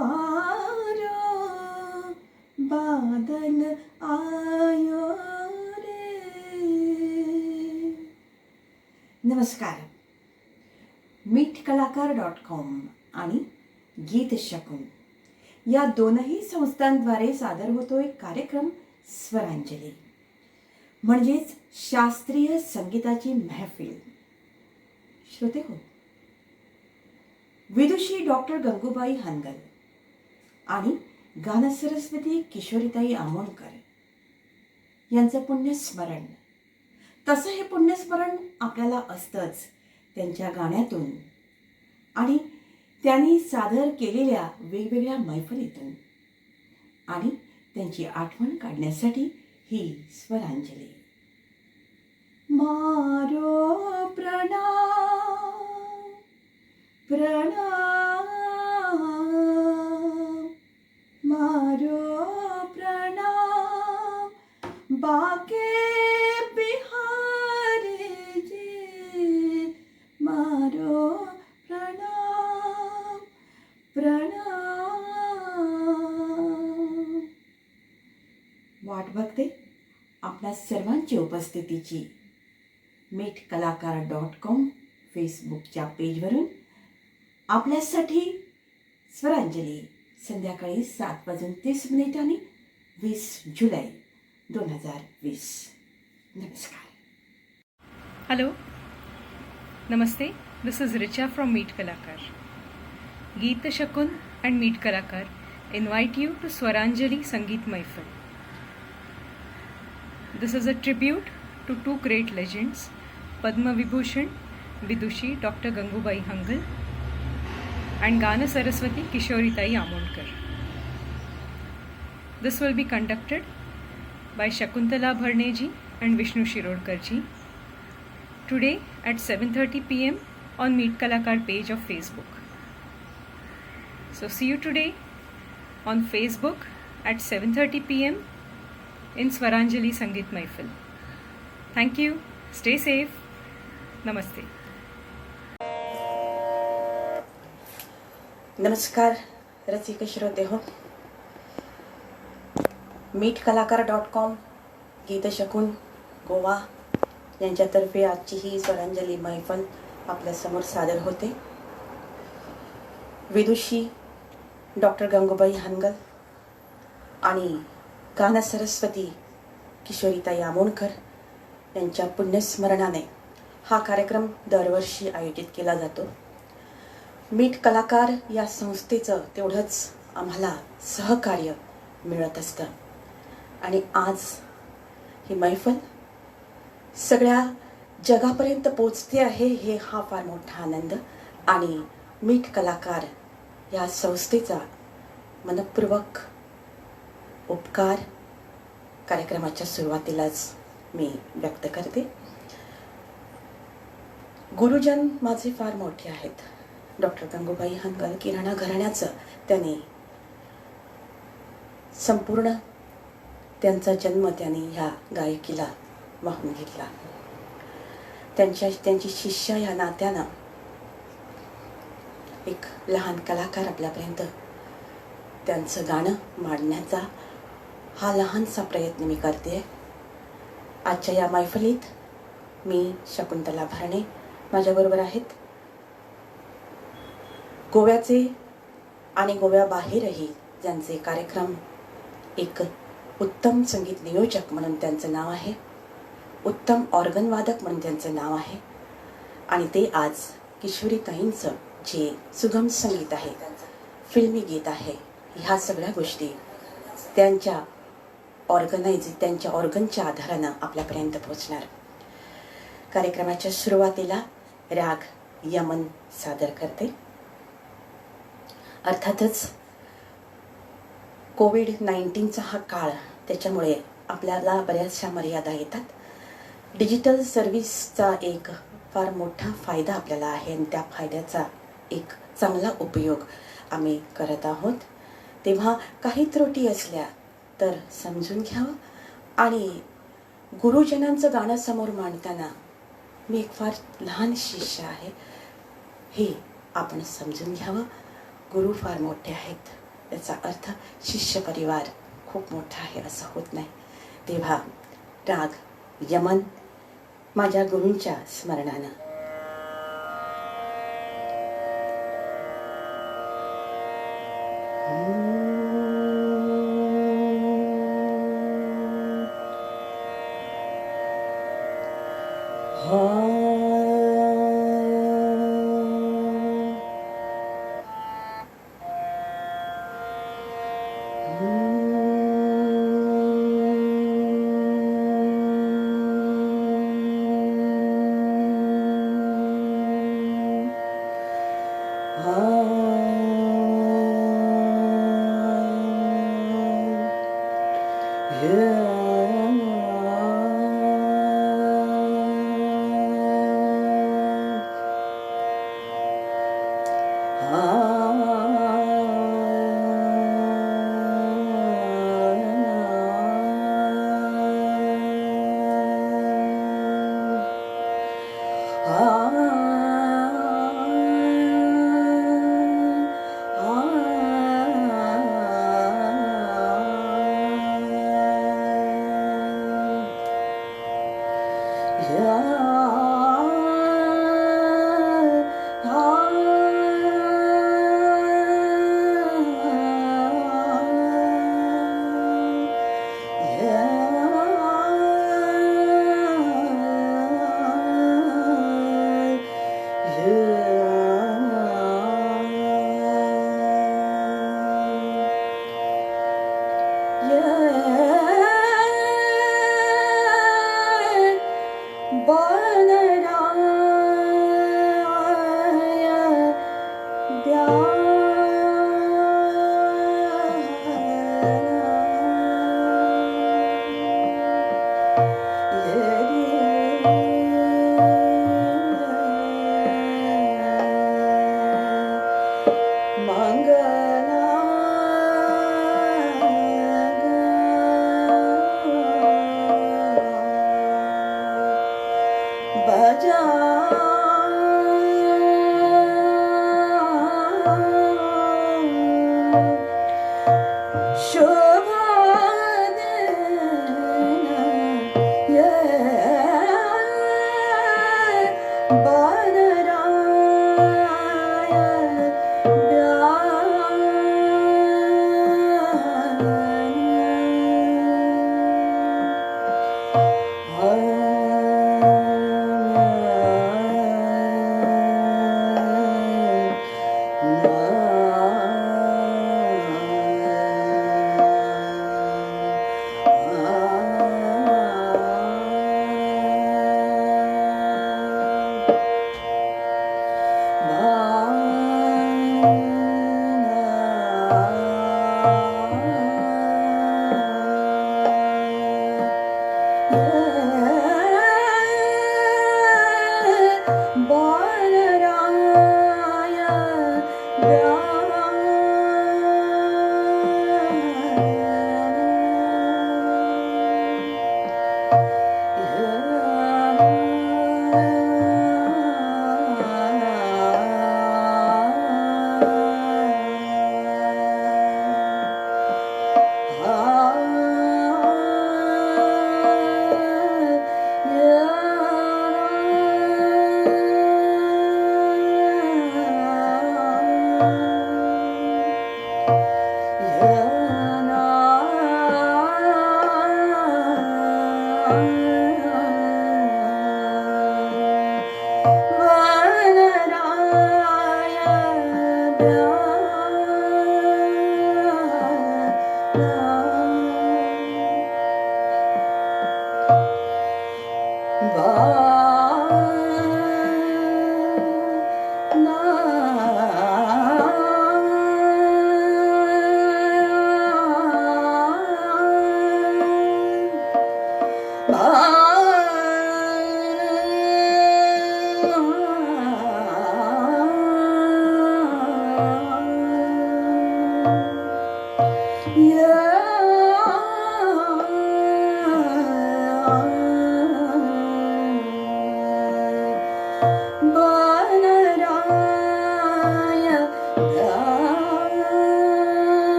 तुम्हारो बादल आयो रे। नमस्कार. मीठकलाकार.com आणि गीत शकून या दोनही संस्थांद्वारे सादर होतोय कार्यक्रम स्वरांजली, म्हणजेच शास्त्रीय संगीताची महफिल. श्रोते हो, विदुषी डॉक्टर गंगूबाई हनगल आणि गानसरस्वती किशोरीताई आमोणकर यांचं पुण्यस्मरण. तसं हे पुण्यस्मरण आपल्याला असतंच त्यांच्या गाण्यातून आणि त्यांनी सादर केलेल्या वेगवेगळ्या मैफलीतून, आणि त्यांची आठवण काढण्यासाठी ही स्वरांजली. मारो प्रणाम प्रणाम, मारो प्रणाम बाके बिहारी जी, मारो प्रणाम प्रणाम. वाट बघते आपल्या सर्वांची उपस्थितीची. मीठकलाकार.com फेसबुकच्या पेजवरून आपल्यासाठी स्वरांजली संध्याकाळी 7:30 20 जुलै 2020. नमस्कार. Hello, Namaste. This is Richa from Meet Kalakar. Geet Shakun and Meet Kalakar invite you to Swaranjali Sangeet Mahfil. This is a tribute to two great legends, Padma Vibhushan Vidushi Dr. Gangubai Hangal and Gana Saraswati Kishoritai Amonkar. This will be conducted by Shakuntala Bharneji and Vishnu Shirodkarji today at 7:30 p.m. on Meet Kalakar page of Facebook. So see you today on Facebook at 7:30 p.m. in Swaranjali Sangeet Mahfil. Thank you. Stay safe. Namaste. नमस्कार रसिक श्रोते हो. मीठकलाकार.com, गीत शकून गोवा यांच्यातर्फे आजची ही स्वरांजली मैफल आपल्यासमोर सादर होते. विदुषी डॉक्टर गंगूबाई हनगल आणि गाना सरस्वती किशोरीताई आमोणकर यांच्या पुण्यस्मरणाने हा कार्यक्रम दरवर्षी आयोजित केला जातो. मीठ कलाकार या संस्थेचं तेवढंच आम्हाला सहकार्य मिळत असतं आणि आज ही मैफल सगळ्या जगापर्यंत पोचते आहे, हे हा फार मोठा आनंद. आणि मीठ कलाकार या संस्थेचा मनपूर्वक उपकार कार्यक्रमाच्या सुरुवातीलाच मी व्यक्त करते. गुरुजन माझे फार मोठे आहेत. डॉक्टर गंगूबाई हनगल किराणा घराण्याचं त्यांनी संपूर्ण त्यांचा जन्म त्यांनी ह्या गायकीला वाहून घेतला. त्यांची शिष्या या नात्यानं एक लहान कलाकार आपल्यापर्यंत त्यांचं गाणं मांडण्याचा हा लहानसा प्रयत्न मी करते. आजच्या या मैफलीत मी शकुंतला भरणे माझ्याबरोबर आहेत. गोव्याचे आणि गोव्याबाहेरही ज्यांचे कार्यक्रम, एक उत्तम संगीत नियोजक म्हणून त्यांचं नाव आहे, उत्तम ऑर्गन वादक म्हणून त्यांचं नाव आहे, आणि ते आज किशोरीताईंचं जे सुगम संगीत आहे, फिल्मी गीत आहे, ह्या सगळ्या गोष्टी त्यांच्या ऑर्गनच्या आधारानं आपल्यापर्यंत पोहोचणार. कार्यक्रमाच्या सुरुवातीला राग यमन सादर करते. अर्थातच कोविड-19चा हा काळ, त्याच्यामुळे आपल्याला बऱ्याचशा मर्यादा येतात. डिजिटल सर्व्हिसचा एक फार मोठा फायदा आपल्याला आहे आणि त्या फायद्याचा एक चांगला उपयोग आम्ही करत आहोत. तेव्हा काही त्रुटी असल्या तर समजून घ्यावं. आणि गुरुजनांचं गाणं समोर मांडताना मी एक फार लहान शिष्य आहे हे आपण समजून घ्यावं. गुरु फार मोठे आहेत याचा अर्थ शिष्य परिवार खूप मोठा आहे असं होत नाही. तेव्हा राग यमन माझ्या गुरूंच्या स्मरणानं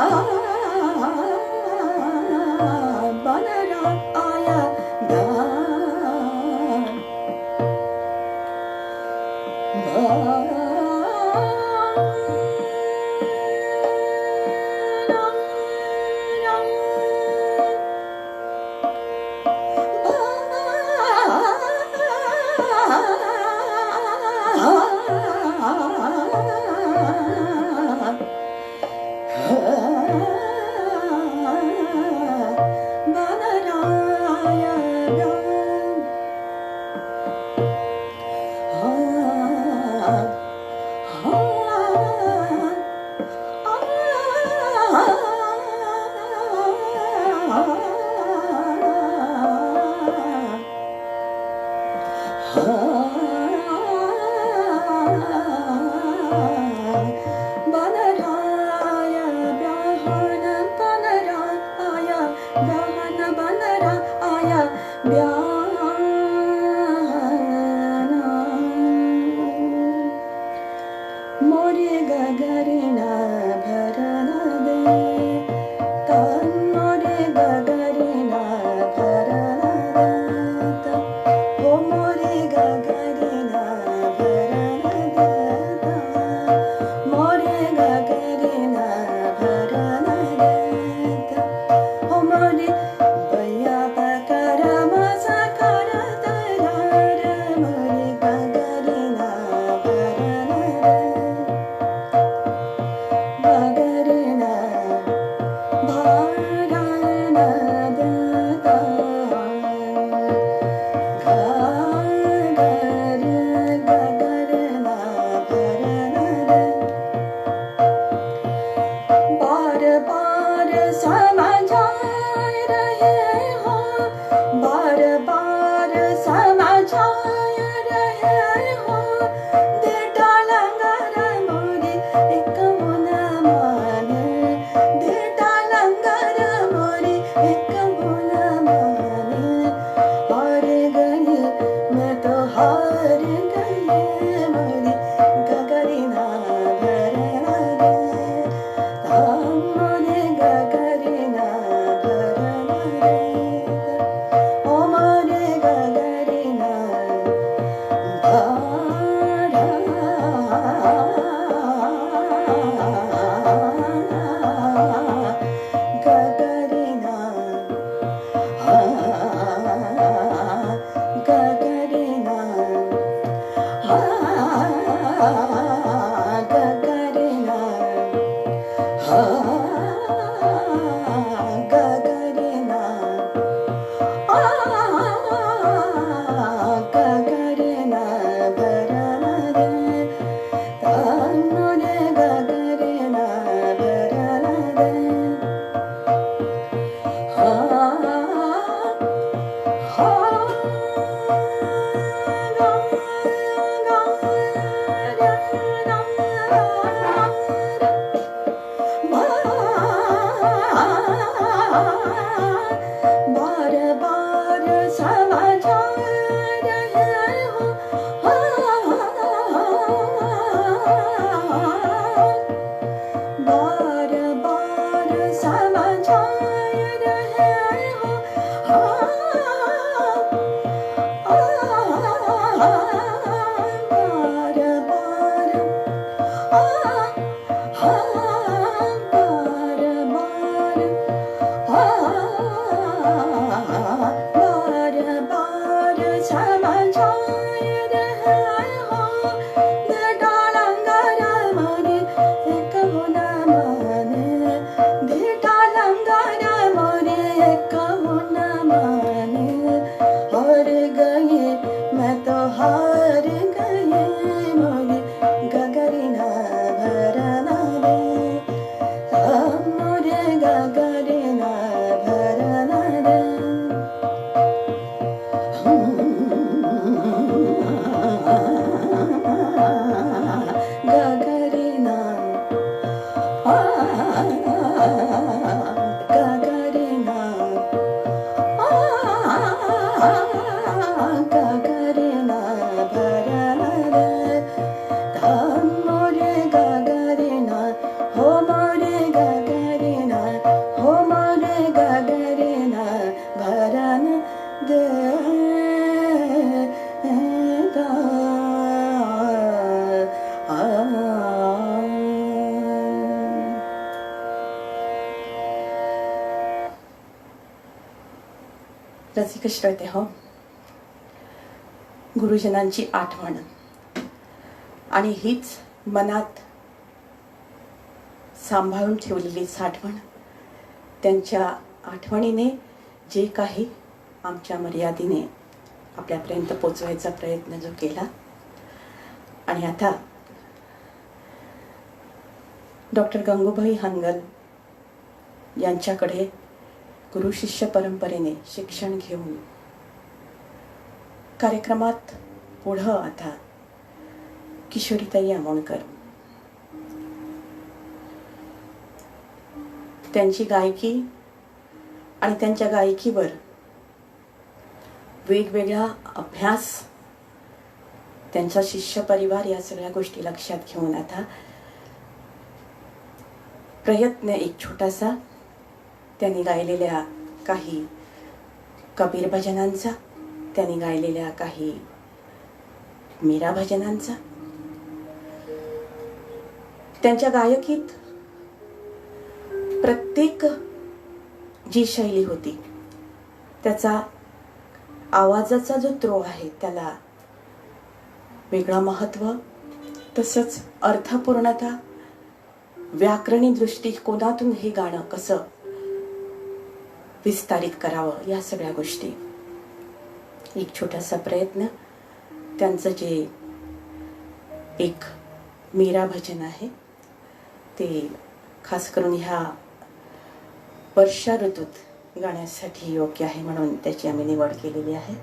Ah मोरे गगरिना भरन दे तन मोरे गगरिना भरन देत हो मोरे गगरिना भरन देत मोरे गगरिना भरन देत हो मोरे बया पकर मसा कर तरार मोरे गगरिना भरन गगरिना भरन देत गगरिना भरन देत बार बार समझाए रहे हो बार बार समझाए रहे हो देटा लंगर मोरी एक मुना माने देटा लंगर मोरी एक मुना माने हार गई मैं तो हार गई मोरी गगरिना भरना दे मोरे गगरिना भरन देत ओ मोरे गगरिना गगरिना गगरिना गगरिना गगरिना गगरिना भरन दे मोरे गगरिना भरन दे बार बार समझाए रहे हो बार बार समझाए रहे हो बार बार बार बार बार बार समझाए रहे हो देटा लंगर मोरे एक मुना माने देटा लंगर मोरे एक मुना माने हार गई मैं तो हार गई मोरे गगरिना भरन दे मोरे गगरिना भरन दे गगरिना गगरिना गगरिना भरन दे मोरे गगरिना हो मोरे गगरिना हो मोरे गगरिना भरन दे रसिक श्रोते हो गुरुजनांची आठवण आणि हीच मनात सांभाळून ठेवलेली साठवण त्यांच्या आठवणीने जे काही आमच्या मर्यादेने आपल्यापर्यंत पोचवायचा प्रयत्न जो केला आणि आता डॉक्टर गंगूबाई हानगल यांच्याकडे गुरु शिष्य परंपरेने शिक्षण घेऊन कार्यक्रमात पुढं आता किशोरीताई आमोणकर, त्यांची गायकी आणि त्यांच्या गायकीवर वेगवेगळा अभ्यास, त्यांचा शिष्य परिवार, या सगळ्या गोष्टी लक्षात घेऊन आता प्रयत्न एक छोटासा, त्यांनी गायलेल्या काही कबीर भजनांचा, त्यांनी गायलेल्या काही मीरा भजनांचा. त्यांच्या गायकीत प्रत्येक जी शैली होती त्याचा आवाजाचा जो त्रो आहे त्याला वेगळं महत्त्व, तसंच अर्थपूर्णता, व्याकरणी दृष्टिकोनातून हे गाणं कसं विस्तारित करावं, या सगळ्या गोष्टी. एक छोटासा प्रयत्न, त्यांचं जे एक मीरा भजन आहे ते खास करून ह्या वर्षा ऋतूत गाण्यासाठी योग्य आहे म्हणून त्याची आम्ही निवड केलेली आहे.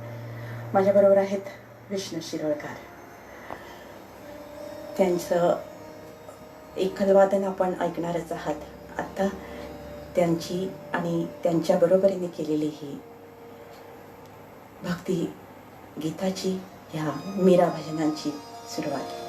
माझ्याबरोबर आहेत विष्णू शिरोळकर. त्यांचं एकलवादन आपण ऐकणारच आहात आता. त्यांची आणि त्यांच्या बरोबरीने केलेली ही भक्ती गीताची, ह्या मीरा भजनांची सुरुवात.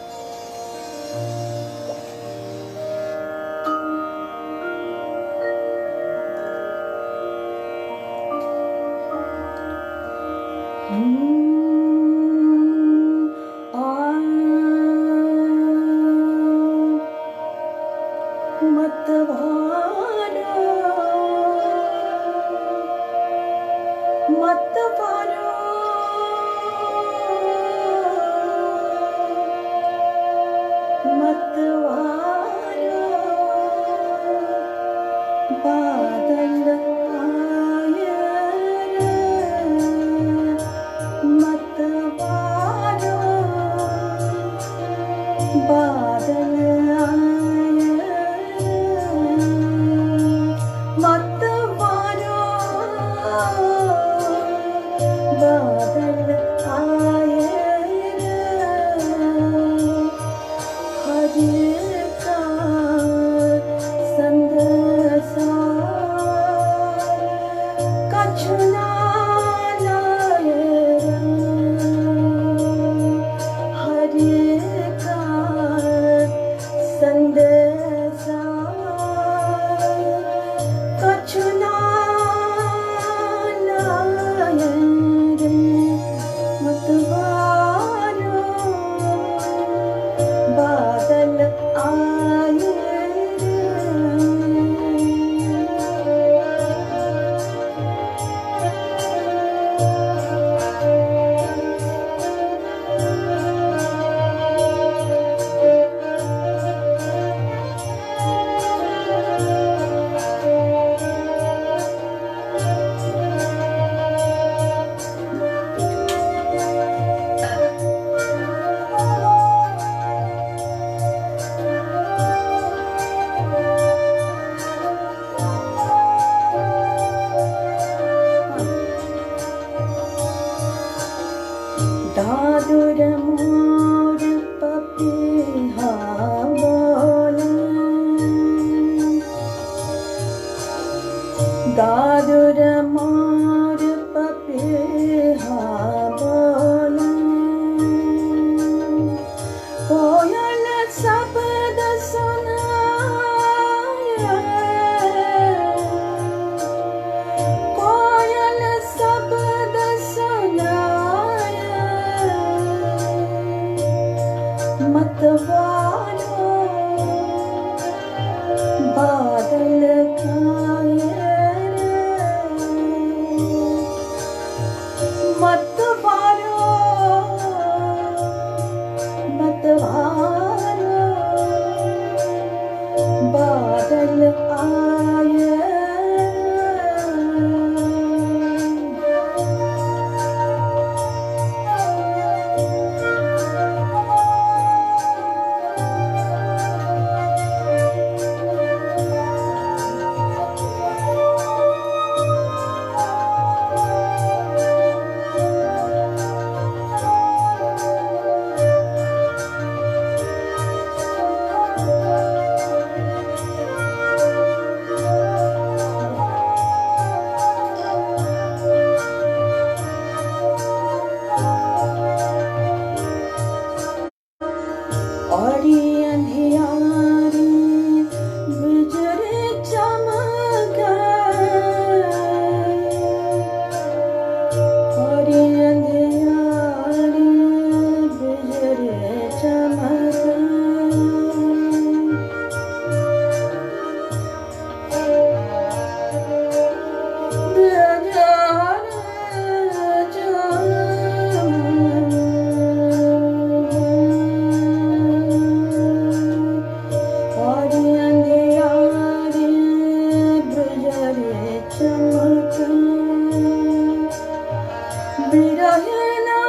बिरहना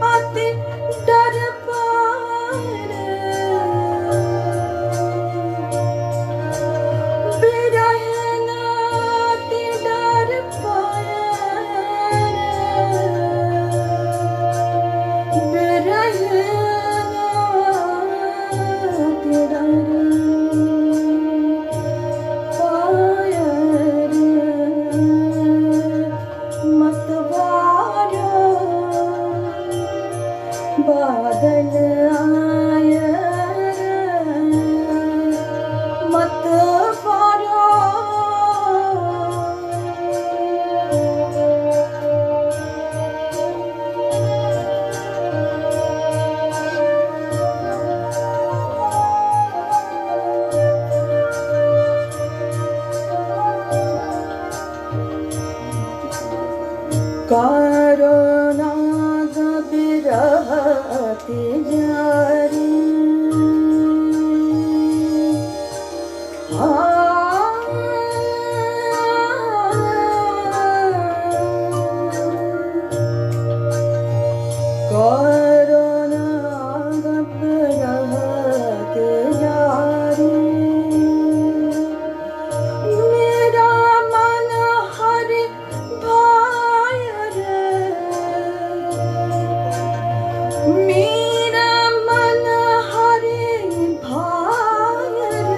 अति डर पार, बिरहना अति डर पार, बिरहना अति डर बादल आया मत पारो, कारोना बिरहते जारी, कारोना बिरहते जारी, मेरा मन हरि भाय रे, मेरा मन हरि भाय रे,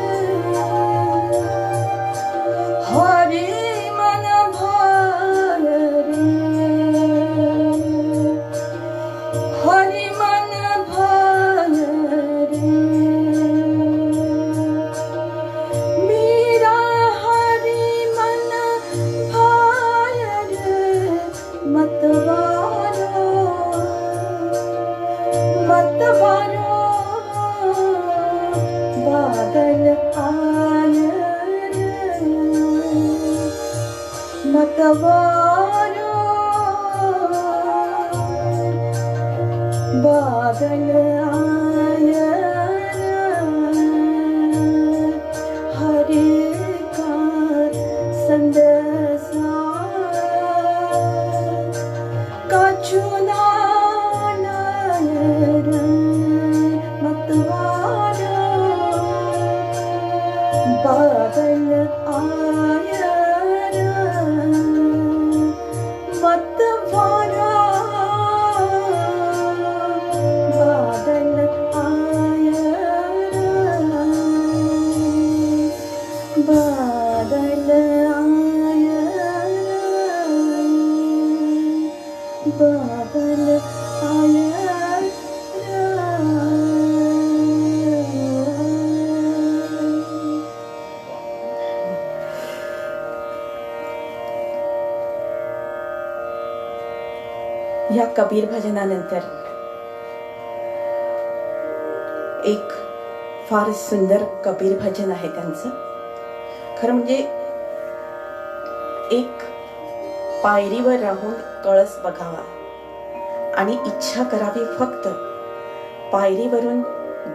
हरि मन भाय रे, हरि मन भाय रे, मेरा हरि मन भाय रे, मतवारो मतवारो, बादल आया रे, मतवारो, बादल आया रे, हरे का संदेशा कछुना मतवारो, बादल आया रे, मतवारो, बादल आया रे, बादल आया रे, बादल आया रे। या कबीर भजनानंतर एक फार सुंदर कबीर भजन आहे त्यांचं. खरं म्हणजे एक पायरीवर राहून कळस बघावा आणि इच्छा करावी फक्त पायरीवरून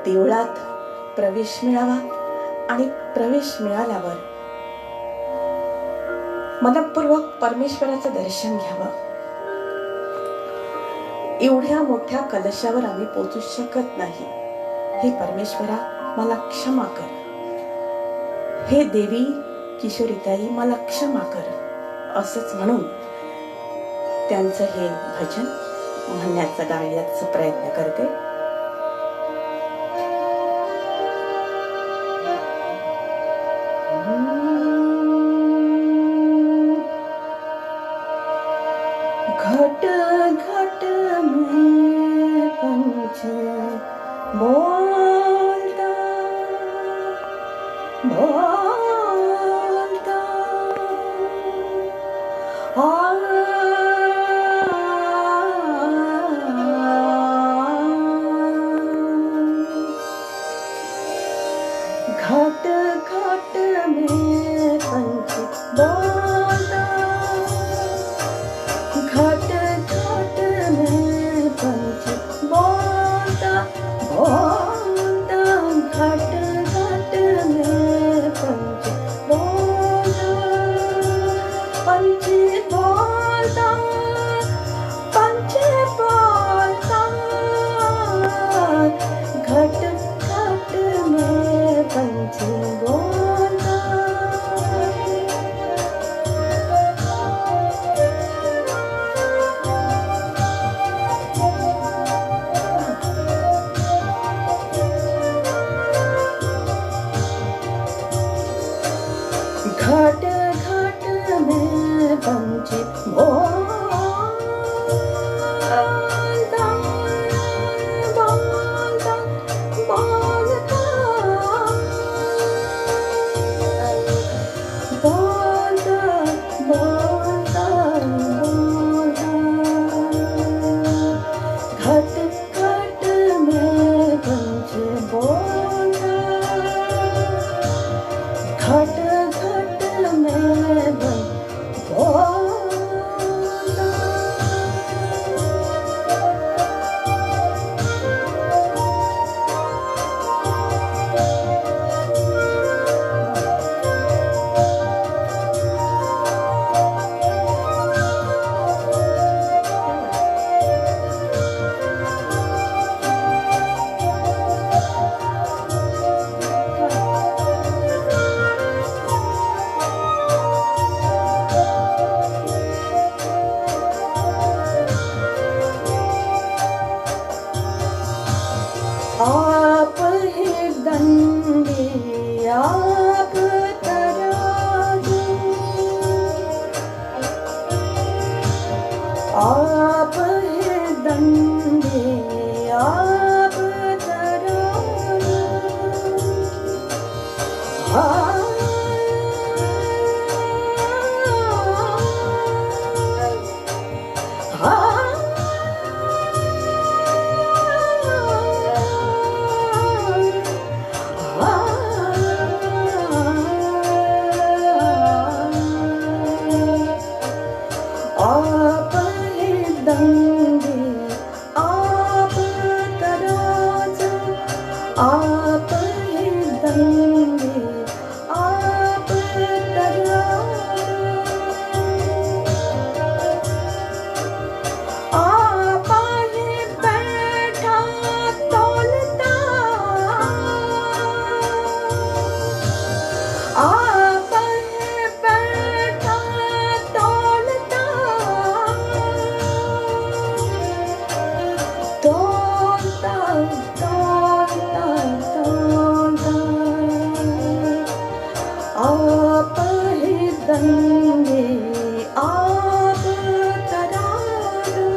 देवळात प्रवेश मिळावा, आणि प्रवेश मिळाल्यावर मनपूर्वक परमेश्वराचं दर्शन घ्यावं. एवढ्या मोठ्या कलशावर आम्ही पोचू शकत नाही, हे परमेश्वरा मला क्षमा कर, हे देवी किशोरीताई मला क्षमा कर, असंच म्हणून त्यांचं हे भजन म्हणण्याचा गायण्याचा प्रयत्न करते. घट घट में पंच बोलता बोलता घट घट में पंच बोलता, घट घट में पंच बोलता बोलता। आप है दंगे आप तराना आप है दंगे आप तराना आप है दंगे आप तराना आप है बैठा तौलता आप है बैठा तौलता तौलता तौलता तौलता आप है दंगे आप तराना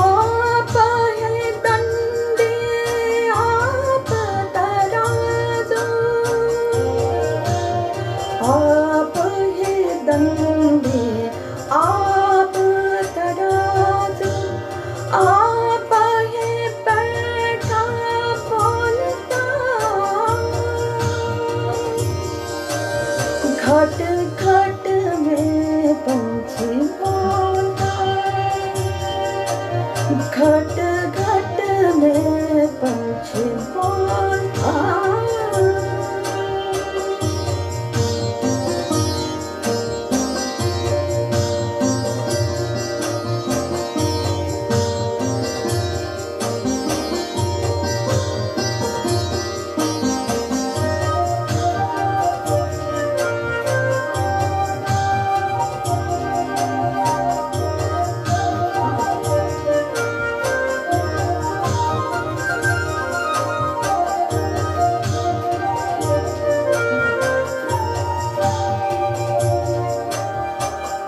आप है दंगे आप तराना आप है दंगे आप तराना आप है बैठा बोलता घट घट में पंछी बोलता घट घट में पंछी बोलता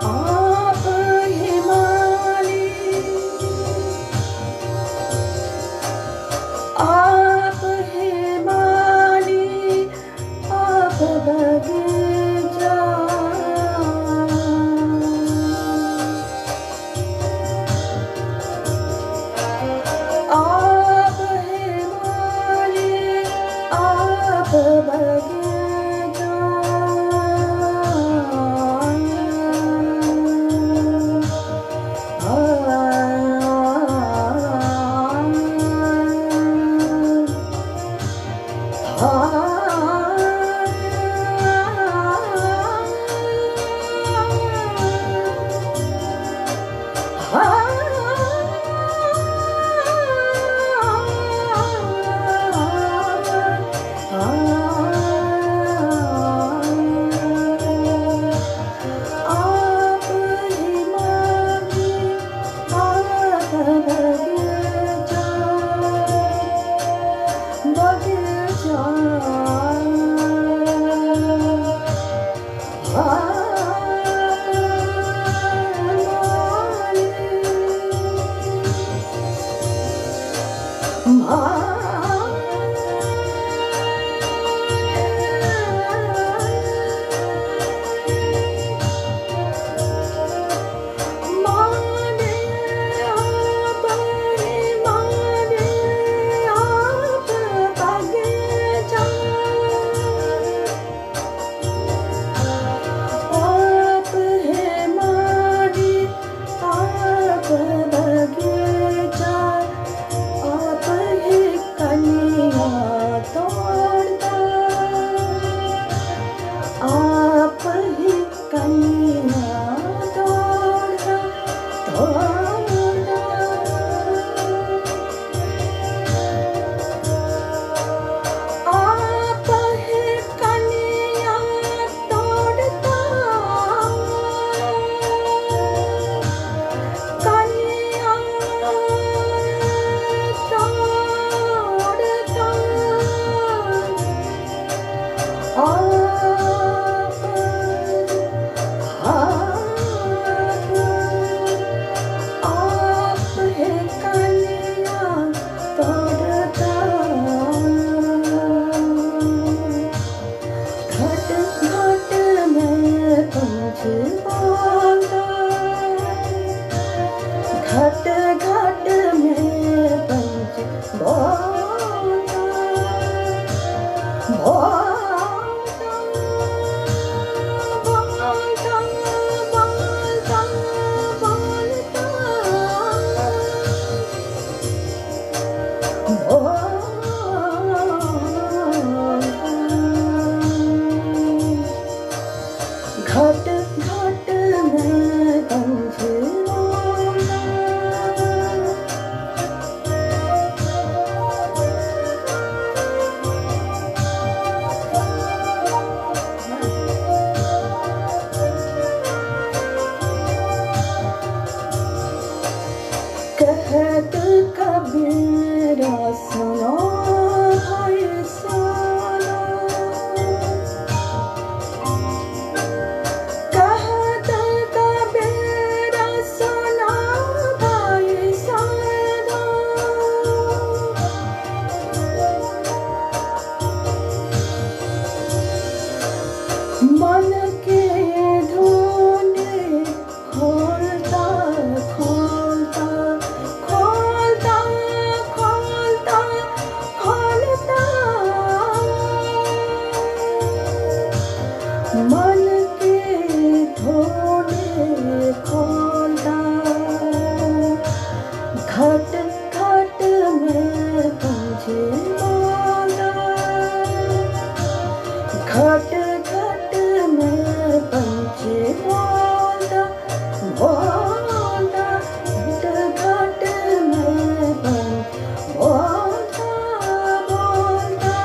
आप हिमालय आप हिमालय आप बगीचा आप हिमालय आप आप हिमालय आप बगीचा बगीचा माने आप माने आप बगीचा आप है माने आप बगीचा आप है कलियां तोड़ता आप ही कलियां तोड़ता तोड़ता आप है कलियां तोड़ता कलियां तोड़ता आप बोलता घाट घाट में पंच बोलता बोलता बोलता बोलता बोलता घाट घाट में पंच बोलता कहत कबीरा सुनो भाई सुनो कहत कबीरा सुनो भाई सुनो मन के ढूंढे खोलता खोलता खोलता खोलता खोलता मन के ढूंढे खोलता घट घट में तुझे बोला घट घट में पंछी बोलता बोलता घट घट में पंछी बोलता बोलता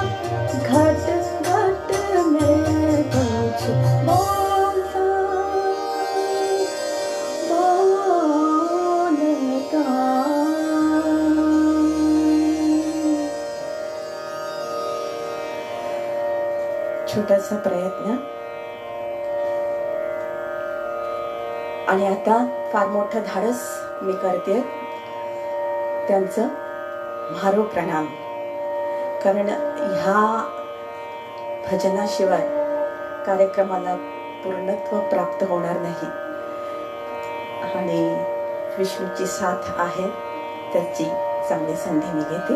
घट घट में पंछी बोलता बोलता। छोटासा प्रयत्न आणि आता फार मोठं धाडस मी करते त्यांचं म्हारो प्रणाम, कारण ह्या भजनाशिवाय कार्यक्रमाला पूर्णत्व प्राप्त होणार नाही आणि विष्णूची साथ आहे त्याची चांगली संधी मी घेते.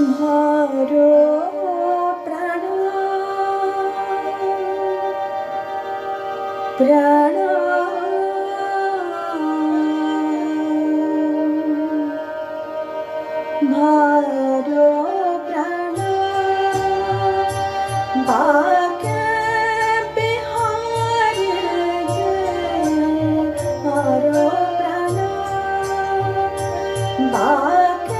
म्हारो प्राण प्राण म्हारो प्राण बाके बिहार गे म्हारो प्राण बाके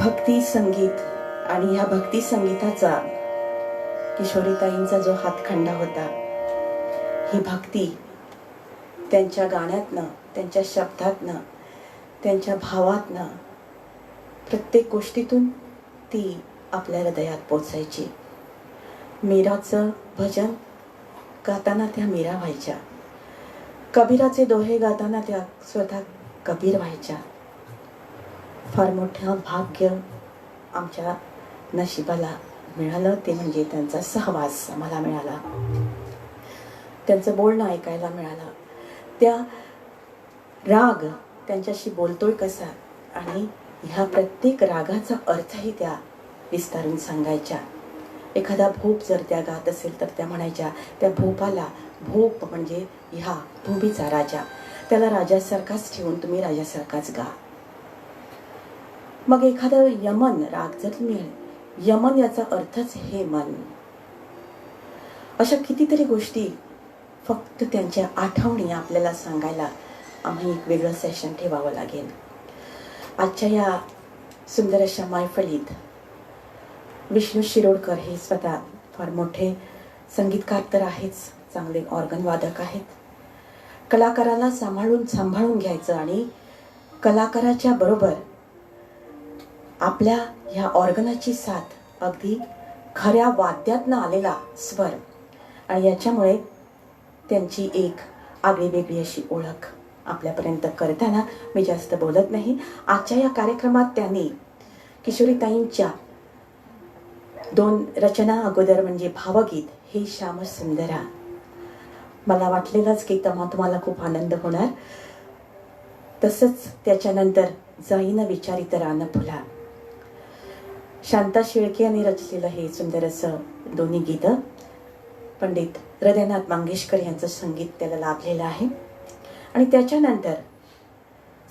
भक्ती संगीत आणि ह्या भक्ती संगीताचा किशोरीताईंचा जो हातखंडा होता, ही भक्ती त्यांच्या गाण्यातनं, त्यांच्या शब्दातनं, त्यांच्या भावातनं, प्रत्येक गोष्टीतून ती आपल्या हृदयात पोचायची. मीराचं भजन गाताना त्या मीरा व्हायच्या, कबीराचे दोहे गाताना त्या स्वतः कबीर व्हायच्या. फार मोठं भाग्य आमच्या नशिबाला मिळालं ते म्हणजे त्यांचा सहवास आम्हाला मिळाला, त्यांचं बोलणं ऐकायला मिळालं. त्या राग त्यांच्याशी बोलतोय कसा आणि ह्या प्रत्येक रागाचा अर्थही त्या विस्तारून सांगायच्या. एखादा भूप जर त्या गात असेल तर त्या म्हणायच्या, त्या भूपाला, भूप म्हणजे ह्या भूमीचा राजा, त्याला राजासारखाच ठेवून तुम्ही राजासारखाच गा. मग एखादं यमन राग जर मिळेल, यमन याचा अर्थच हे मन. अशा कितीतरी गोष्टी फक्त त्यांच्या आठवणी आपल्याला सांगायला आम्ही एक वेगळं सेशन ठेवावं लागेल. आजच्या या सुंदर अशा मैफलीत विष्णू शिरोडकर हे स्वतः फार मोठे संगीतकार तर आहेच, चांगले ऑर्गन वादक आहेत. कलाकाराला सांभाळून घ्यायचं आणि कलाकाराच्या बरोबर आपल्या ह्या ऑर्गनाची साथ, अगदी खऱ्या वाद्यातनं आलेला स्वर, आणि याच्यामुळे त्यांची एक आगळीवेगळी अशी ओळख आपल्यापर्यंत करताना मी जास्त बोलत नाही. आजच्या या कार्यक्रमात त्यांनी किशोरीताईंच्या 2 रचना अगोदर म्हणजे भावगीत हे श्याम सुंदरा, मला वाटलेलंच की तुम्हाला खूप आनंद होणार. तसंच त्याच्यानंतर जाईन विचारित रान फुला, शांता शेळके यांनी रचलेलं हे सुंदर असं दोन्ही गीतं पंडित हृदयनाथ मंगेशकर यांचं संगीत त्याला लाभलेलं आहे. आणि त्याच्यानंतर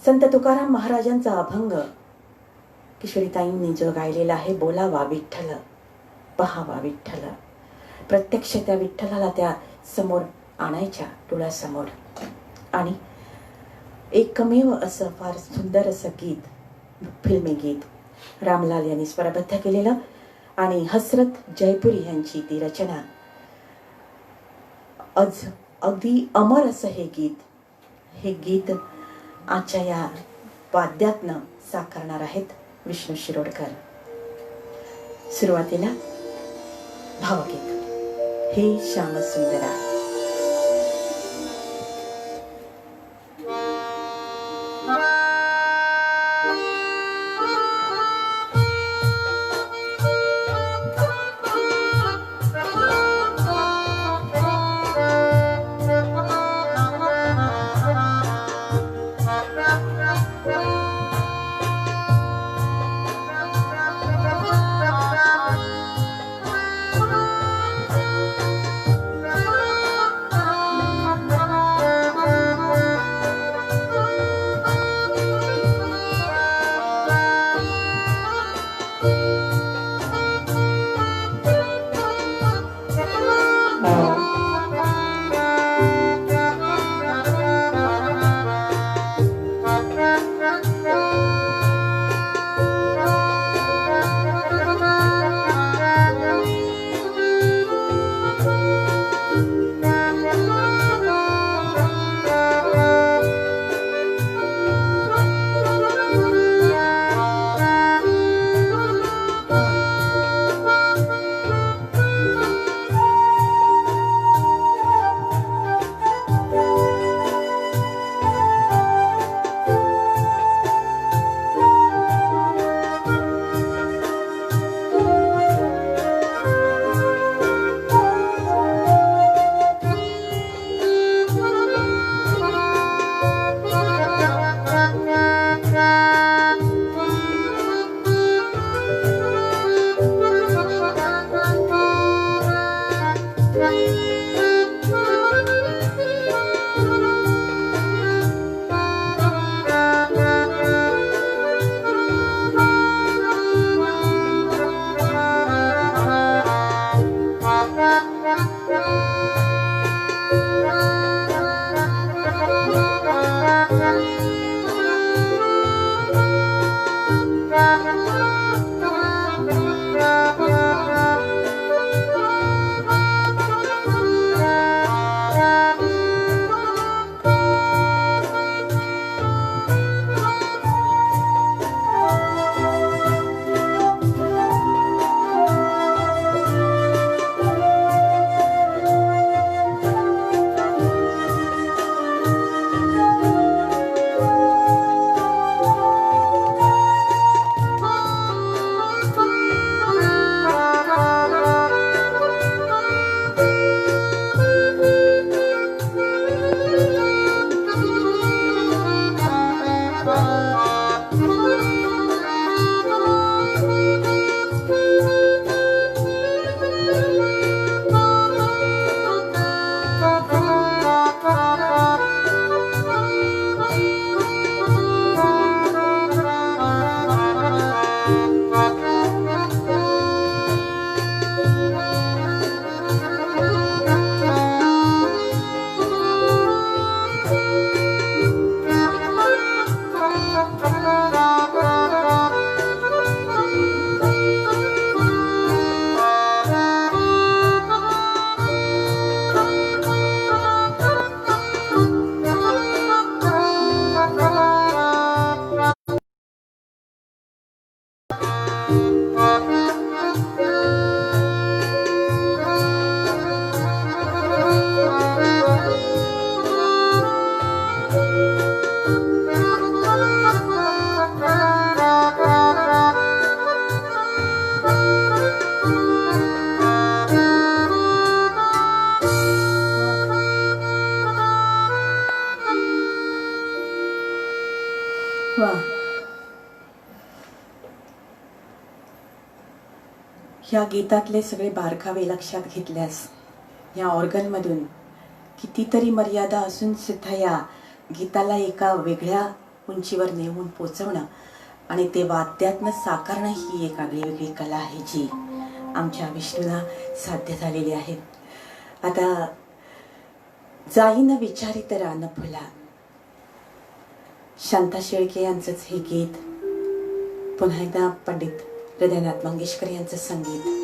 संत तुकाराम महाराजांचा अभंग किशोरीताईंनी जो गायलेला आहे, बोलावा विठ्ठल पहावा विठ्ठल. प्रत्यक्ष त्या विठ्ठलाला त्या समोर आणायच्या, डोळ्यासमोर. आणि एकमेव असं फार सुंदर असं गीत, फिल्मी गीत रामलाल यांनी स्वरबद्ध केलेलं आणि हसरत जयपुरी यांची ती रचना. अगदी अमर असं हे गीत, हे गीत आजच्या या वाद्यातनं साकारणार आहेत विष्णू शिरोडकर. सुरुवातीला भावगीत हे श्याम सुंदरा. वा, ह्या गीतातले सगळे बारकावे लक्षात घेतल्यास या ऑर्गनमधून कितीतरी मर्यादा असून सुद्धा या गीताला एका वेगळ्या उंचीवर नेऊन पोचवणं आणि ते वाद्यातनं साकारणं ही एक आगळी वेगळी कला आहे जी आमच्या विष्णूला साध्य झालेली आहे. आता जाईन विचारित रान फुला, शांता शेळके यांचंच हे गीत, पुन्हा एकदा पंडित हृदयनाथ मंगेशकर यांचं संगीत.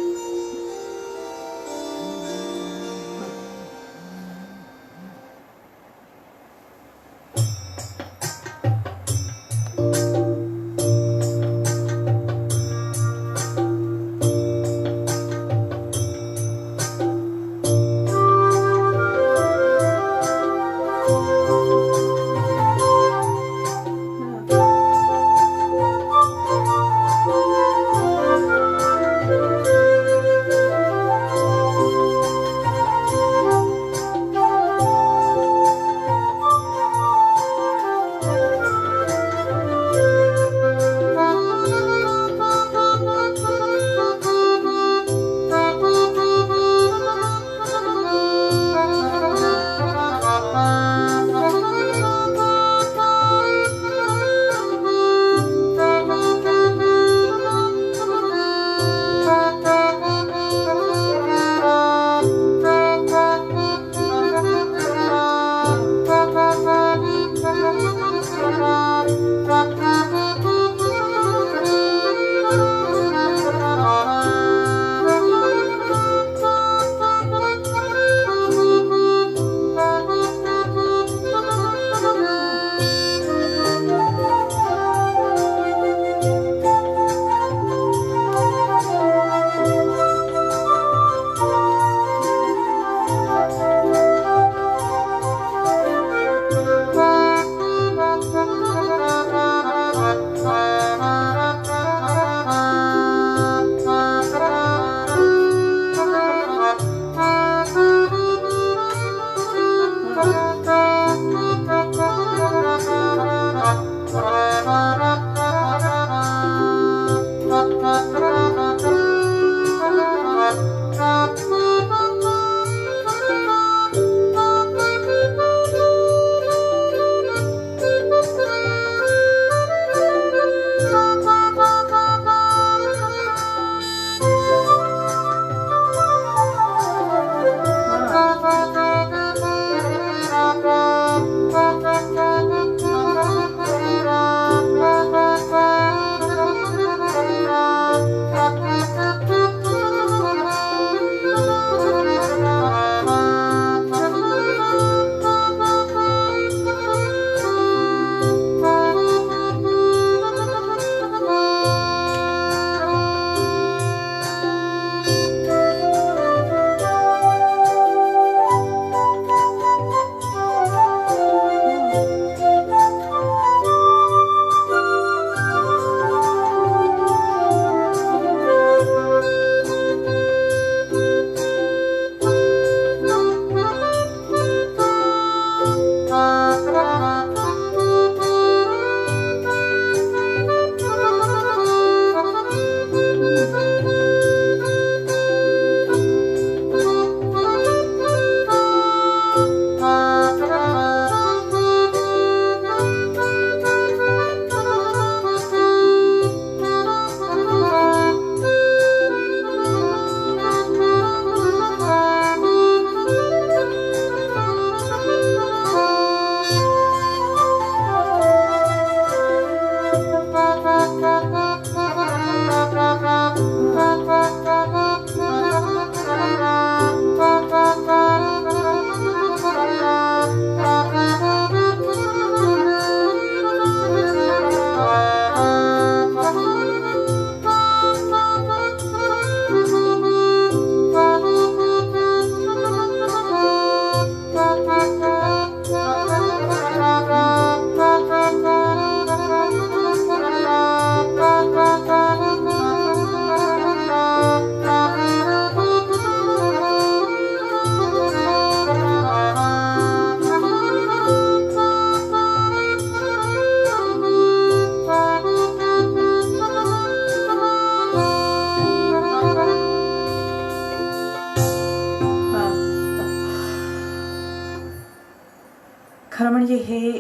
हे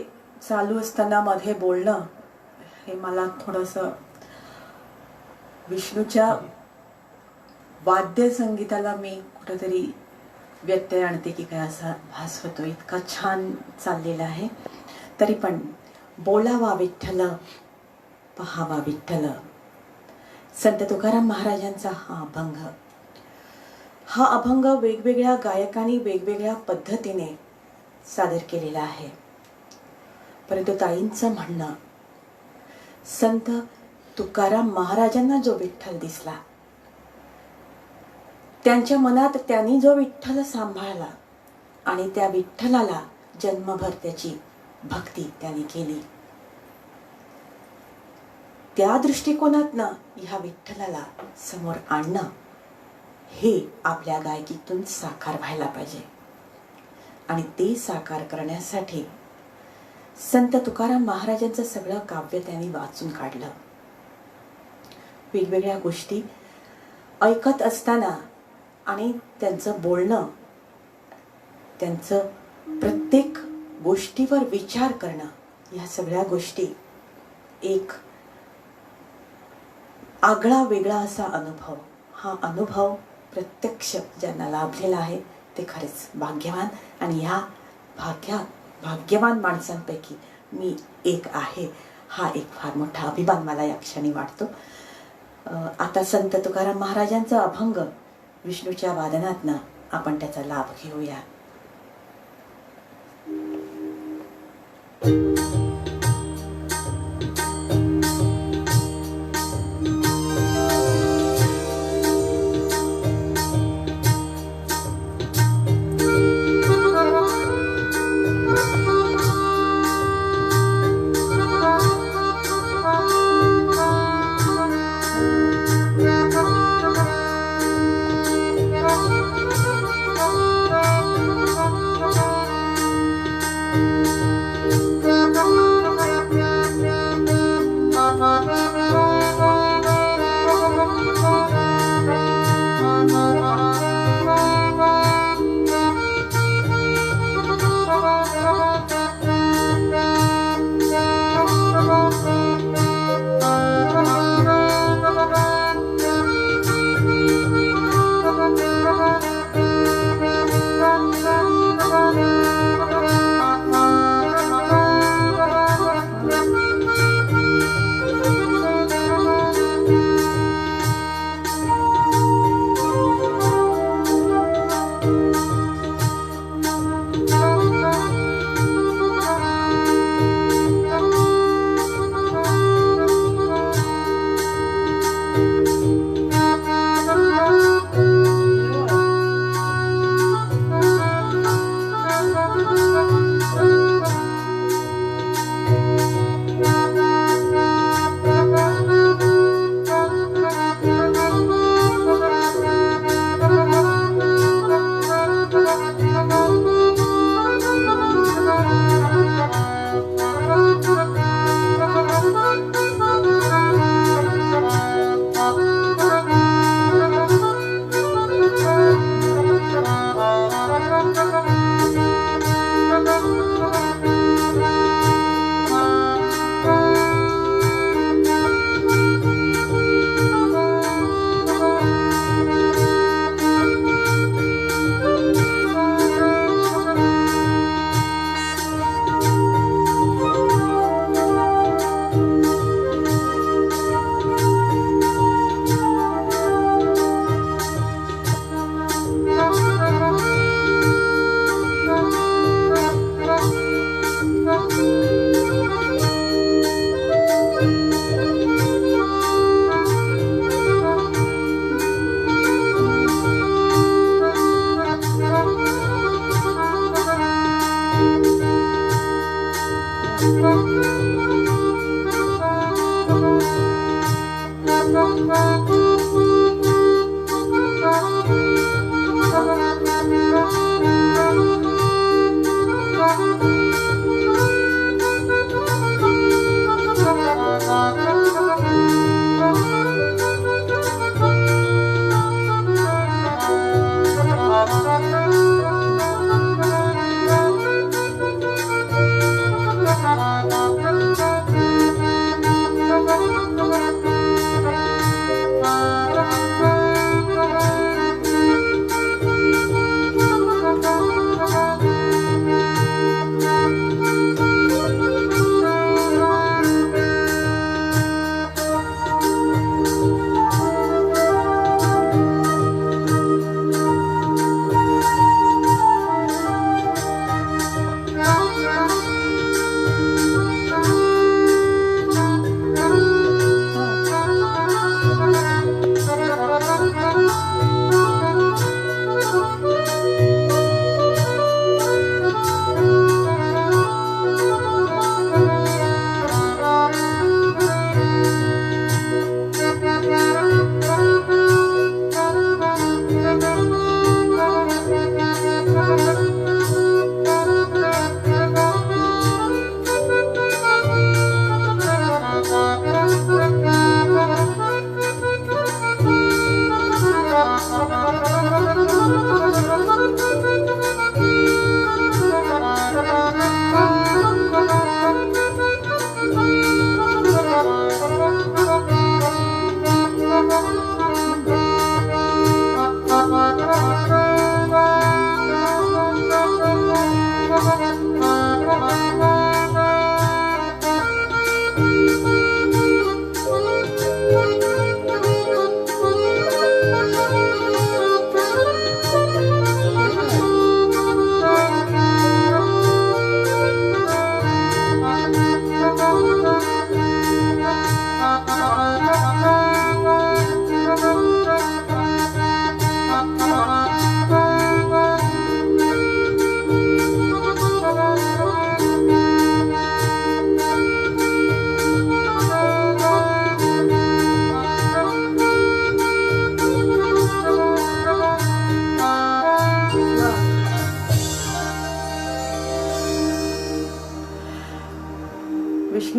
चालू असताना मध्ये बोलणं हे मला थोडंसं विष्णूच्या वाद्य संगीताला मी कुठेतरी व्यत्यय आणते की काय असा भास होतो. इतका छान चाललेला आहे. तरी पण बोलावा विठ्ठल पहावा विठ्ठल, संत तुकाराम महाराजांचा हा अभंग वेगवेगळ्या गायकांनी वेगवेगळ्या पद्धतीने सादर केलेला आहे. परंतु ताईंचं म्हणणं, संत तुकाराम महाराजांना जो विठ्ठल दिसला, त्यांच्या मनात त्यांनी जो विठ्ठल सांभाळला आणि त्या विठ्ठलाला जन्मभर त्याची भक्ती त्यांनी केली, त्या दृष्टिकोनातनं ह्या विठ्ठलाला समोर आणणं हे आपल्या गायकीतून साकार व्हायला पाहिजे. आणि ते साकार करण्यासाठी संत तुकाराम महाराजांचं सगळं काव्य त्यांनी वाचून काढलं. वेगवेगळ्या गोष्टी ऐकत असताना आणि त्यांचं बोलणं, त्यांचं प्रत्येक गोष्टीवर विचार करणं, ह्या सगळ्या गोष्टी एक आगळा वेगळा असा अनुभव. हा अनुभव प्रत्यक्ष ज्यांना लाभलेला आहे ते खरेच भाग्यवान. आणि ह्या भाग्यवान माणसांपैकी मी एक आहे. हा एक फार मोठा अभिमान मला या क्षणी वाटतो. आता संत तुकाराम महाराजांचा अभंग विष्णूच्या वादनातनं आपण त्याचा लाभ घेऊया.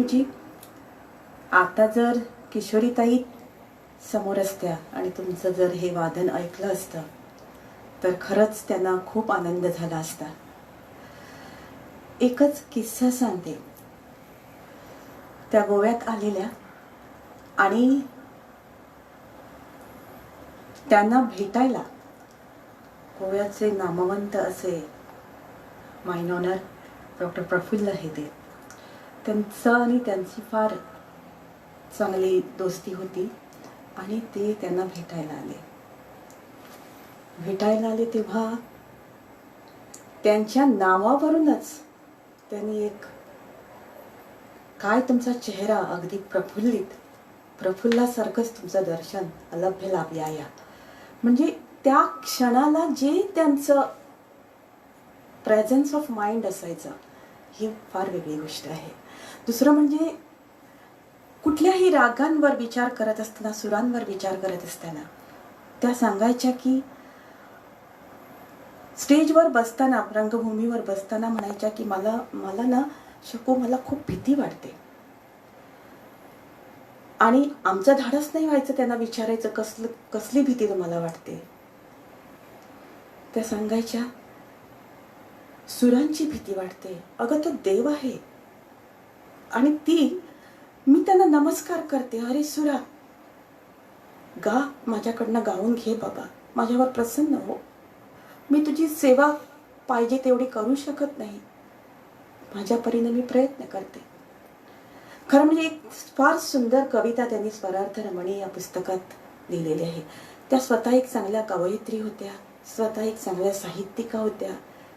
प्रभूजी, आता जर किशोरीताई समोर असत्या आणि तुमचं जर हे वादन ऐकलं असतं तर खरंच त्यांना खूप आनंद झाला असता. एकच किस्सा सांगते. त्या गोव्यात आलेल्या आणि त्यांना भेटायला गोव्याचे नामवंत असे मायनॉनर डॉक्टर प्रफुल्ल हेदे, त्यांचं आणि त्यांची फार चांगली दोस्ती होती आणि ते त्यांना भेटायला आले तेव्हा त्यांच्या नावावरूनच त्यांनी एक, काय तुमचा चेहरा अगदी प्रफुल्लासारखंच तुमचं दर्शन अलभ्य लाभल्या या. म्हणजे त्या क्षणाला जे त्यांचं प्रेझेन्स ऑफ माइंड असायचं ही फार वेगळी गोष्ट आहे. दुसरं म्हणजे कुठल्याही रागांवर विचार करत असताना, सुरांवर विचार करत असताना त्या सांगायच्या की स्टेजवर बसताना, रंगभूमीवर बसताना म्हणायच्या की मला ना शकू, मला खूप भीती वाटते. आणि आमचं धाडस नाही व्हायचं त्यांना विचारायचं कसली भीती तुम्हाला वाटते. त्या सांगायच्या सुरांची भीती वाटते. अगं तो देव आहे. आणि मी त्यांना नमस्कार करते. अरे सुरा, गा, माझ्याकडनं गाऊन घे बाबा, माझ्यावर प्रसन्न हो. मी तुझी सेवा पाहिजे तेवढी करू शकत नाही, माझ्या परीने मी प्रयत्न करते. खरं म्हणजे एक फार सुंदर कविता त्यांनी स्वरार्थ रमणी या पुस्तकात लिहिलेली आहे. त्या स्वतः एक चांगल्या कवयित्री होत्या, स्वतः एक चांगल्या साहित्यिका होत्या,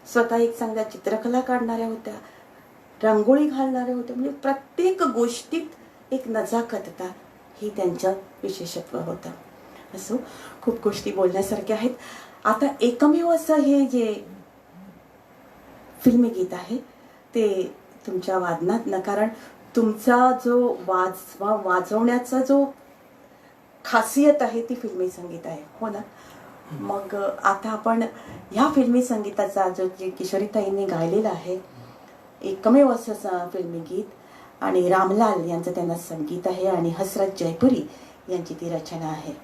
स्वतः एक चांगल्या चित्रकला काढणाऱ्या होत्या, रांगोळी घालणाऱ्या होत्या. म्हणजे प्रत्येक गोष्टीत एक नजाकतता ही त्यांचं विशेषत्व होतं. असो, खूप गोष्टी बोलण्यासारख्या आहेत. आता एकमेव असं हे जे फिल्मी गीत आहे ते तुमच्या वादनात न, कारण तुमचा जो वाजवण्याचा जो खासियत आहे ती फिल्मी संगीत आहे, हो ना. मग आता आपण ह्या फिल्मी संगीताचा जो जे किशोरीताईंनी गायलेला आहे एकमेव असं फिल्मी गीत, आणि रामलाल यांचं त्यांना संगीत आहे आणि हसरत जयपुरी यांची ती रचना आहे.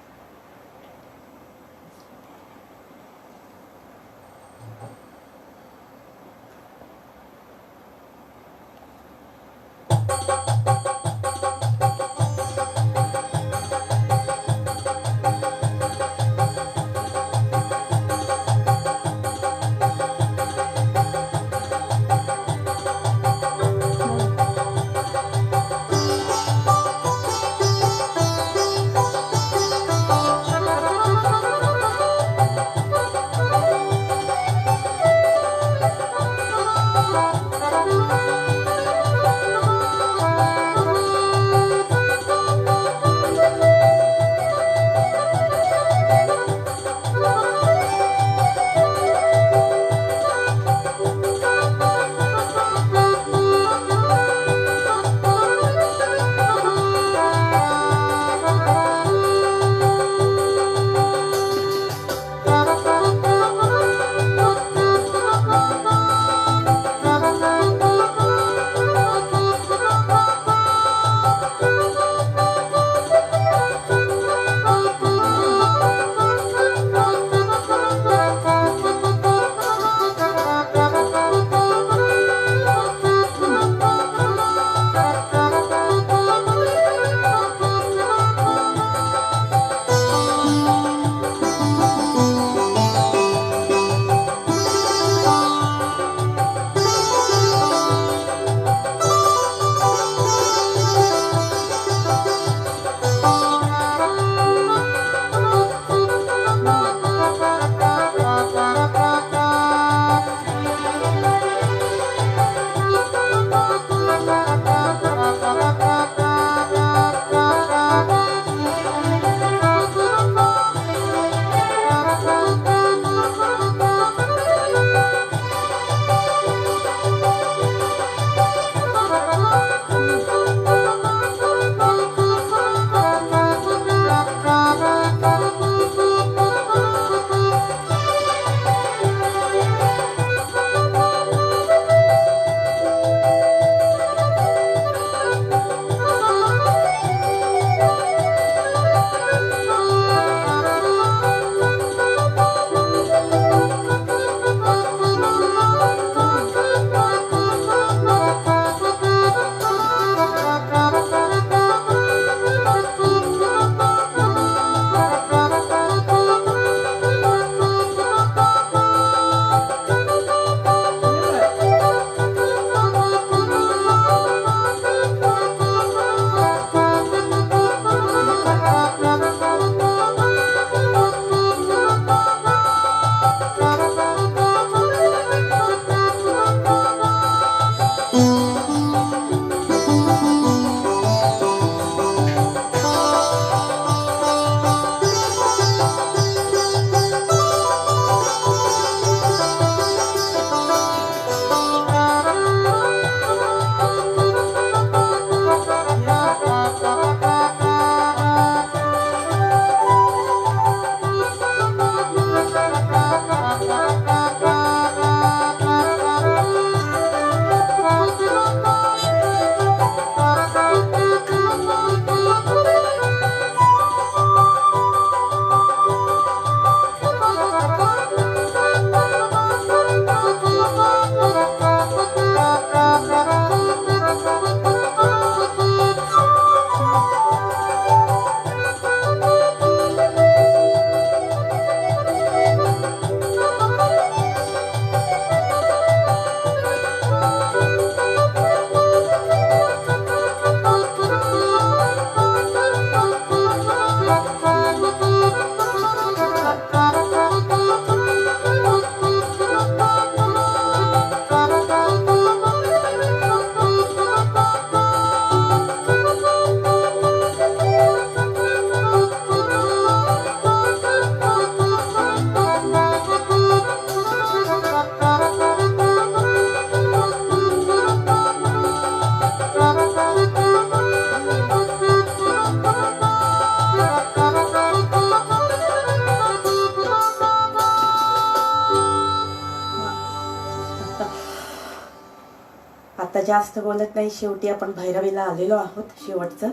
जास्त बोलत नाही, शेवटी आपण भैरवीला आलेलो आहोत शेवटचं.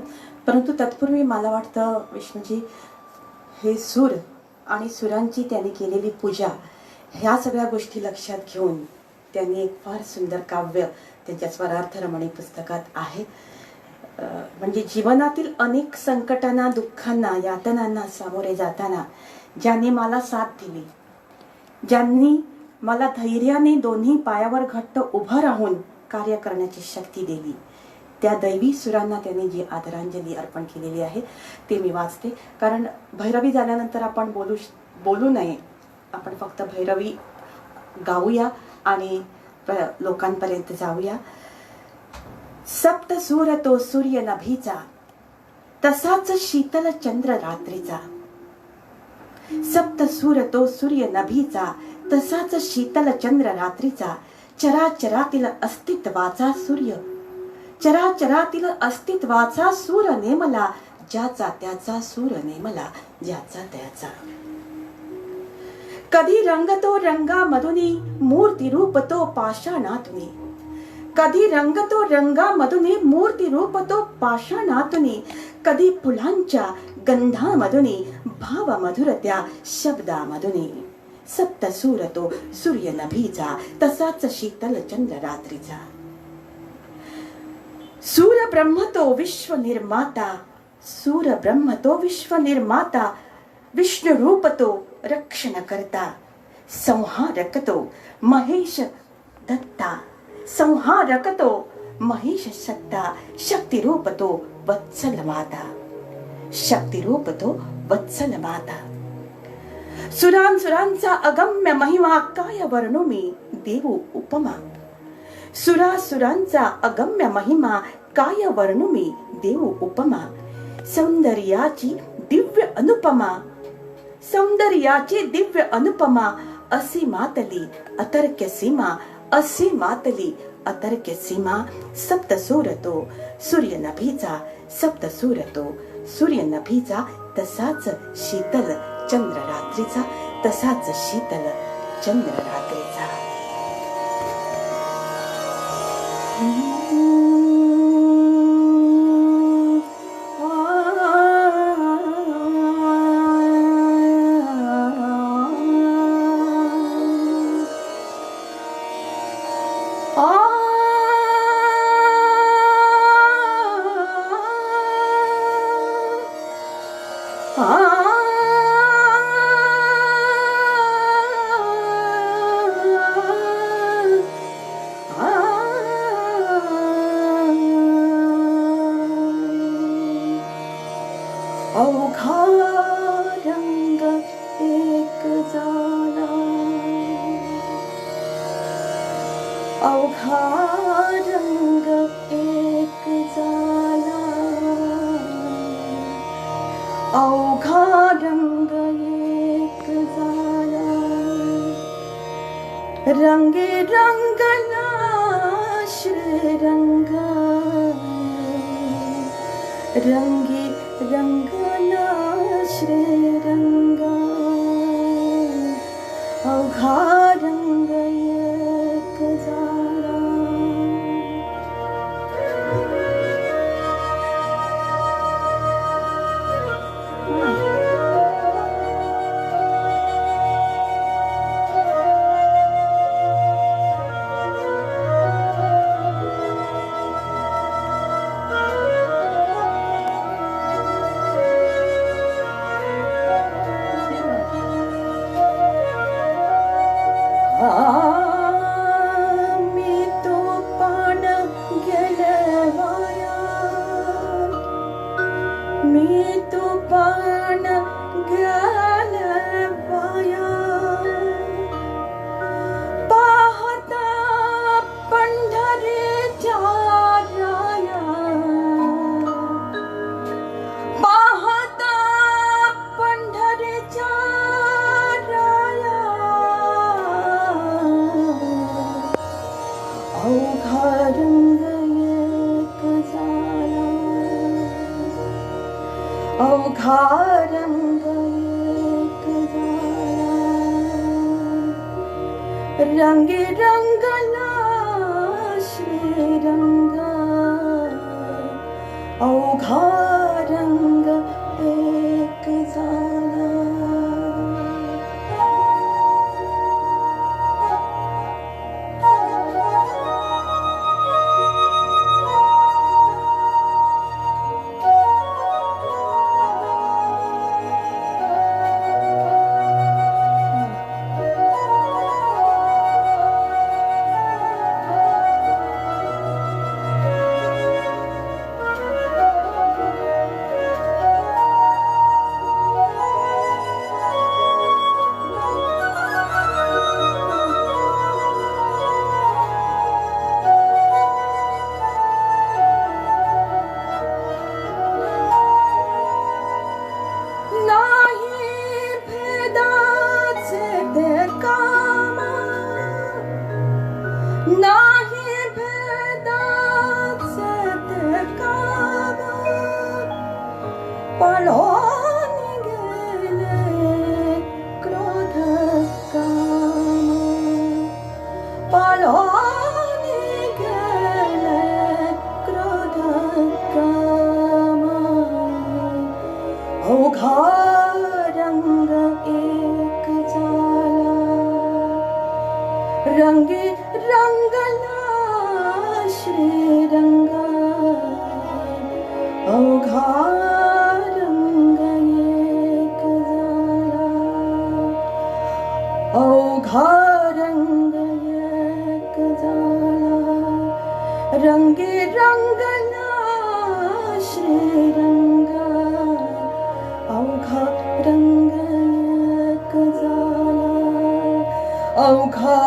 परंतु तत्पूर्वी मला वाटतं विष्णूजी हे सूर आणि सुरांची त्यांनी केलेली पूजा ह्या सगळ्या गोष्टी लक्षात घेऊन त्यांनी एक फार सुंदर काव्य त्यांच्या स्वरार्थ रमणी पुस्तकात आहे. म्हणजे जीवनातील अनेक संकटांना, दुःखांना, यातनांना सामोरे जाताना ज्यांनी मला साथ दिली, ज्यांनी मला धैर्याने दोन्ही पायावर घट्ट उभं राहून कार्य करण्याची शक्ती दिली, त्या दैवी सुरांना त्यांनी जी आदरांजली अर्पण केलेली आहे ते मी वाचते. कारण भैरवी झाल्यानंतर आपण बोलू नये, आपण फक्त भैरवी गाऊया आणि लोकांपर्यंत जाऊया. सप्त सूर तो सूर्य नभीचा, तसाच शीतल चंद्र रात्रीचा. सप्त सूर तो सूर्य नभीचा, तसाच शीतल चंद्र रात्रीचा. चराचरातील अस्तित्वाचा सूर्य, चराचरातील अस्तित्वाचा सूर नेमला, ज्याचा त्याचा सूर नेमला, ज्याचा त्याचा. कधी रंगतो रंगामधुनी, मूर्ती रूप तो पाषाणातुनी. कधी रंगतो रंगामधुनी, मूर्ती रूप तो पाषाणातुनी. कधी फुलांच्या गंधामधुनी, भाव मधुर त्या शब्दामधुनी. सप्तसूर तो सूर्य नभीचा, तसाच शीतल चंद्र रात्रीचा. सूर ब्रह्म तो विश्व निर्माता, सूर ब्रह्म तो विश्व निर्माता. विष्णु रूप तो रक्षण करता, संहारक तो महेश दत्ता. संहारक तो महेश सत्ता. शक्ती रूप तो वत्सल माता, शक्ती रूप तो वत्सल माता. सुरांचा अगम्य महिमा, काय वर्णू मी देऊ उपमा. सुरांचा अगम्य महिमा, काय वर्णू मी देऊ उपमा. सौंदर्याची दिव्य अनुपमा, सौंदर्याची दिव्य अनुपमा. असी मातली अतर्क्य सीमा, असी मातली अतर्क्य सीमा. सप्तसूर तो सूर्य नभीचा, सप्तसूर तो सूर्य नभीचा. तसाच शीतल चंद्र रात्रीचा, तसाच शीतल चंद्र रात्रीचा. अवघा रंग एक झाला, अवघा रंग एक झाला. अवघा रंग एक झाला. रंगे रंगला श्रीरंग, रंगी रंगला श्रीरंग. अवघा रंग एक झाला. मी तो पान गेलवाया, मी तो पान गेलवाया. पाहता पंढरीच्या राया, पाहता पंढरीच्या राया. अवघा रंग एक झाला, अवघा रंग एक झाला. रंगी रंगला श्रीरंग, अवघा रंग एक झाला. नाही भेदाचे ते काम, पळून गेले क्रोध काम, पळून गेले क्रोध काम. अवघा रंग एक झाला, रंगी रंगला श्रीरंग. अवघा रंग एक झाला, अवघा रंग एक झाला, रंगी रंगला श्रीरंग. अवघा रंग एक झाला, अवघा